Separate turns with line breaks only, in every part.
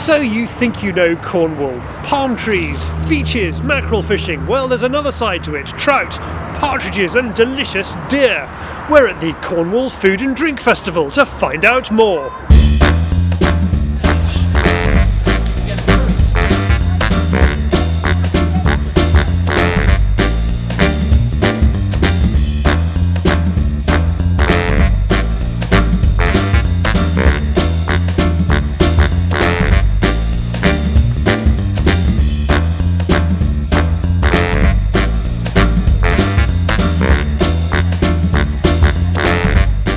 So you think you know Cornwall. Palm trees, beaches, mackerel fishing. Well, there's another side to it. Trout, partridges and delicious deer. We're at the Cornwall Food and Drink Festival to find out more.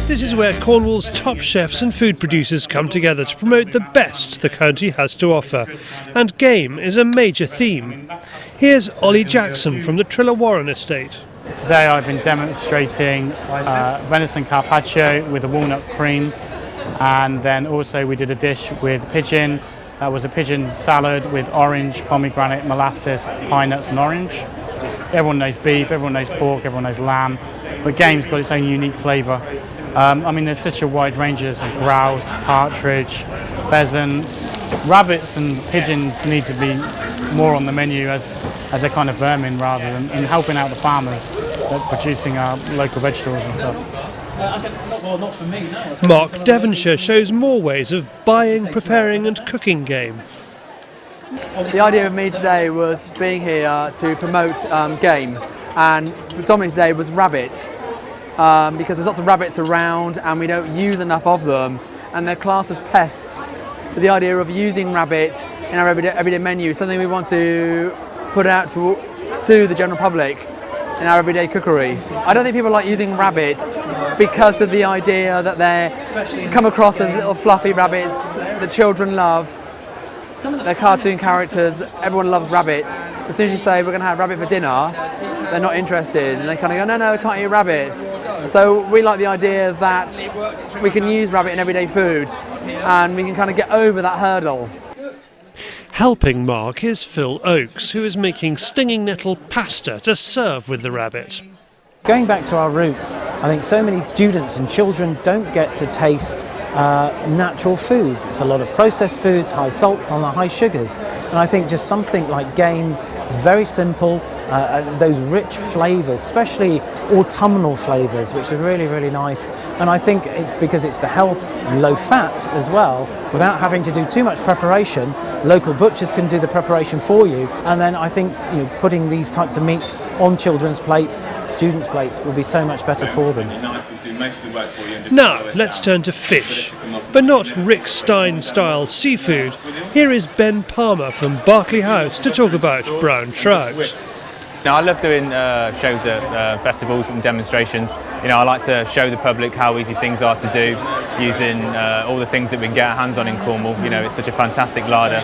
This is where Cornwall's top chefs and food producers come together to promote the best the county has to offer, and game is a major theme. Here's Ollie Jackson from the Trillawarren estate.
Today I've been demonstrating venison carpaccio with a walnut cream, and then also we did a dish with pigeon. That was a pigeon salad with orange, pomegranate, molasses, pine nuts and orange. Everyone knows beef, everyone knows pork, everyone knows lamb, but game's got its own unique flavour. There's such a wide range of grouse, partridge, pheasants, rabbits and pigeons need to be more on the menu as they're kind of vermin rather than in helping out the farmers producing our local vegetables and stuff.
Well, not for me, no.
Mark Devonshire shows more ways of buying, preparing and cooking game.
The idea of me today was being here to promote game, and predominantly today was rabbit. Because there's lots of rabbits around and we don't use enough of them, and they're classed as pests. So the idea of using rabbit in our everyday menu is something we want to put out to the general public in our everyday cookery. I don't think people like using rabbit because of the idea that they come across as little fluffy rabbits that children love. They're cartoon characters, everyone loves rabbit. As soon as you say we're going to have rabbit for dinner, they're not interested, and they kind of go, no, I can't eat rabbit. So we like the idea that we can use rabbit in everyday food and we can kind of get over that hurdle.
Helping Mark is Phil Oakes, who is making stinging nettle pasta to serve with the rabbit.
Going back to our roots, I think so many students and children don't get to taste natural foods. It's a lot of processed foods, high salts and high sugars. And I think just something like game, very simple, those rich flavours, especially autumnal flavours, which are really, really nice. And I think it's because it's the health, low fat as well, without having to do too much preparation. Local butchers can do the preparation for you. And then I think putting these types of meats on children's plates, students' plates, will be so much better for them.
Now, let's turn to fish, but not Rick Stein-style seafood. Here is Ben Palmer from Berkeley House to talk about brown trout.
Now, I love doing shows at festivals and demonstrations. I like to show the public how easy things are to do using all the things that we can get our hands on in Cornwall. It's such a fantastic larder.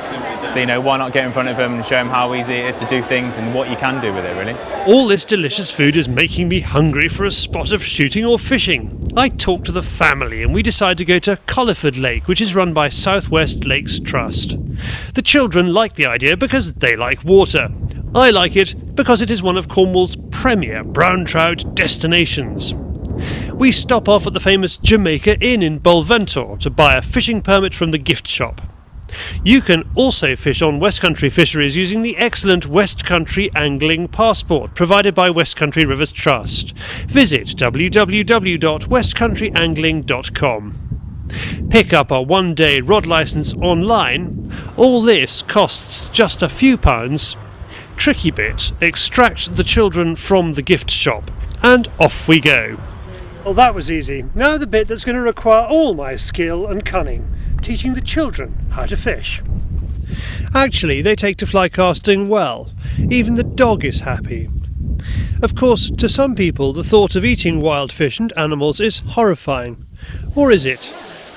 So, why not get in front of them and show them how easy it is to do things and what you can do with it, really.
All this delicious food is making me hungry for a spot of shooting or fishing. I talked to the family and we decided to go to Colliford Lake, which is run by South West Lakes Trust. The children like the idea because they like water. I like it because it is one of Cornwall's premier brown trout destinations. We stop off at the famous Jamaica Inn in Bolventor to buy a fishing permit from the gift shop. You can also fish on West Country fisheries using the excellent West Country Angling Passport provided by West Country Rivers Trust. Visit www.westcountryangling.com. Pick up a one-day rod licence online. All this costs just a few pounds. Tricky bit, extract the children from the gift shop, and off we go. Well, that was easy. Now the bit that's going to require all my skill and cunning, teaching the children how to fish. Actually, they take to fly casting well. Even the dog is happy. Of course, to some people, the thought of eating wild fish and animals is horrifying. Or is it?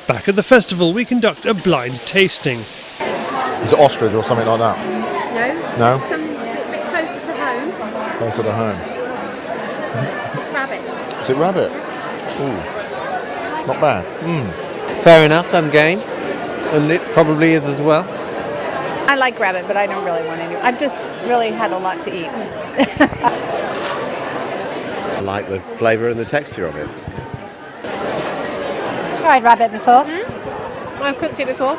Back at the festival, we conduct a blind tasting.
Is it ostrich or something like that?
No.
No?
Something a bit closer to home.
Closer to home.
It's rabbit.
Is it rabbit? Ooh. Not bad.
Fair enough, I'm game. And it probably is as well.
I like rabbit, but I don't really want any. I've just really had a lot to eat.
I like the flavour and the texture of it.
Tried rabbit before.
I've cooked it before.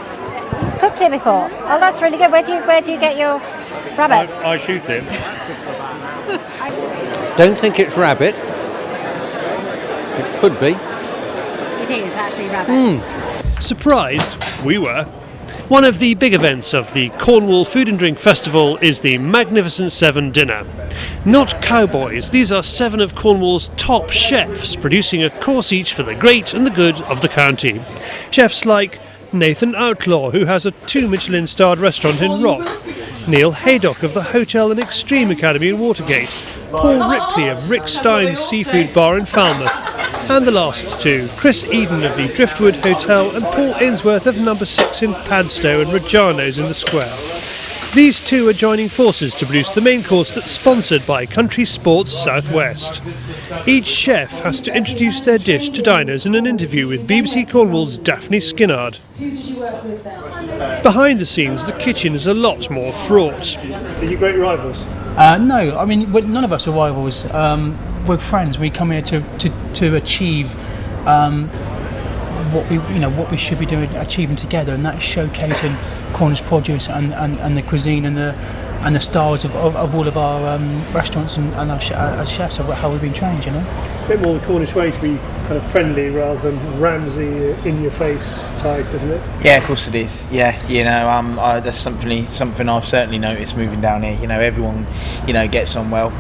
You've cooked
cooked it before. Oh, that's really good. Where do you get your rabbit?
I shoot it.
Don't think it's rabbit. It could be.
It is actually rabbit.
Surprised? We were. One of the big events of the Cornwall Food and Drink Festival is the Magnificent Seven dinner. Not cowboys, these are 7 of Cornwall's top chefs producing a course each for the great and the good of the county. Chefs like Nathan Outlaw, who has a 2 Michelin-starred restaurant in Rock, Neil Haydock of the Hotel and Extreme Academy in Watergate, Paul Ripley of Rick Stein's Seafood Bar in Falmouth, and the last 2, Chris Eden of the Driftwood Hotel and Paul Ainsworth of Number 6 in Padstow and Reggiano's in the Square. These 2 are joining forces to produce the main course that's sponsored by Country Sports Southwest. Each chef has to introduce their dish to diners in an interview with BBC Cornwall's Daphne Skinnard. Behind the scenes, the kitchen is a lot more fraught. Are you great rivals?
No, I mean none of us are rivals. We're friends. We come here to achieve what we should be achieving together, and that's showcasing Cornish produce and the cuisine and the styles of all of our restaurants and our chefs, of how we've been trained.
A bit more the Cornish way to be kind of friendly rather than Ramsay in your face type, isn't it?
Yeah, of course it is. Yeah, that's something I've certainly noticed moving down here. Everyone, gets on well.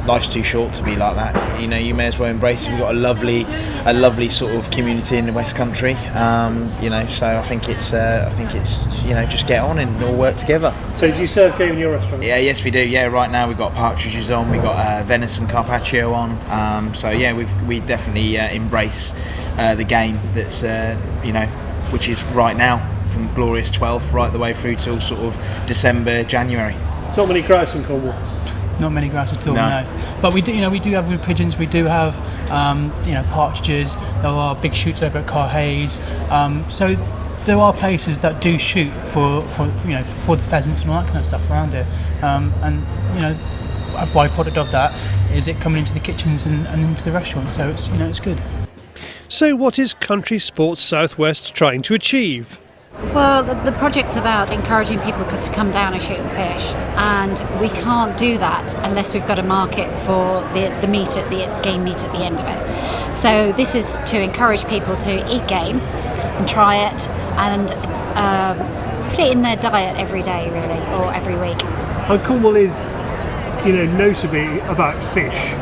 Life's too short to be like that. You may as well embrace it. We've got a lovely sort of community in the West Country. So I think it's just get on and all work together.
So do you serve game in your restaurant?
Yeah, yes we do. Yeah, right now we've got partridges on, we've got venison carpaccio on. So yeah, we definitely embrace the game that's which is right now from glorious 12th right the way through till sort of December, January.
Not many grouse in Cornwall.
Not many grouse at all, no. But we do have wood pigeons. We do have partridges. There are big shoots over at Carhays. So there are places that do shoot for the pheasants and all that kind of stuff around here. A byproduct of that is it coming into the kitchens and into the restaurants. So it's good.
So what is Country Sports Southwest trying to achieve?
Well, the project's about encouraging people to come down and shoot and fish, and we can't do that unless we've got a market for the meat game meat at the end of it. So this is to encourage people to eat game and try it and put it in their diet every day, really, or every week.
And Cornwall is, notably about fish,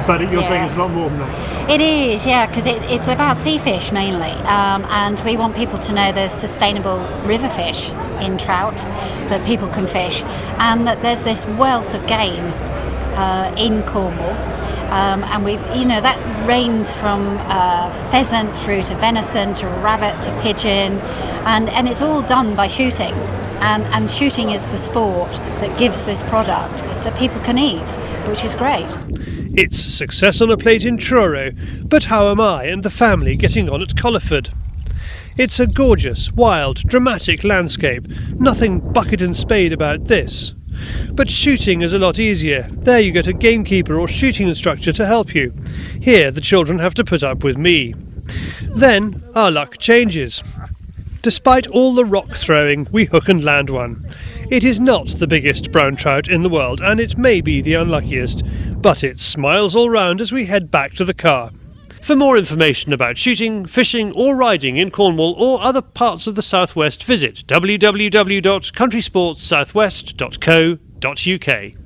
but you're saying it's a lot more than that.
It is, yeah, because it's about sea fish mainly, and we want people to know there's sustainable river fish in trout that people can fish, and that there's this wealth of game in Cornwall, and that ranges from pheasant through to venison to rabbit to pigeon, and it's all done by shooting. And shooting is the sport that gives this product that people can eat, which is great.
It's success on a plate in Truro, but how am I and the family getting on at Colliford? It's a gorgeous, wild, dramatic landscape. Nothing bucket and spade about this. But shooting is a lot easier. There you get a gamekeeper or shooting instructor to help you. Here the children have to put up with me. Then our luck changes. Despite all the rock throwing, we hook and land one. It is not the biggest brown trout in the world, and it may be the unluckiest, but it smiles all round as we head back to the car. For more information about shooting, fishing or riding in Cornwall or other parts of the southwest, visit www.countrysportssouthwest.co.uk.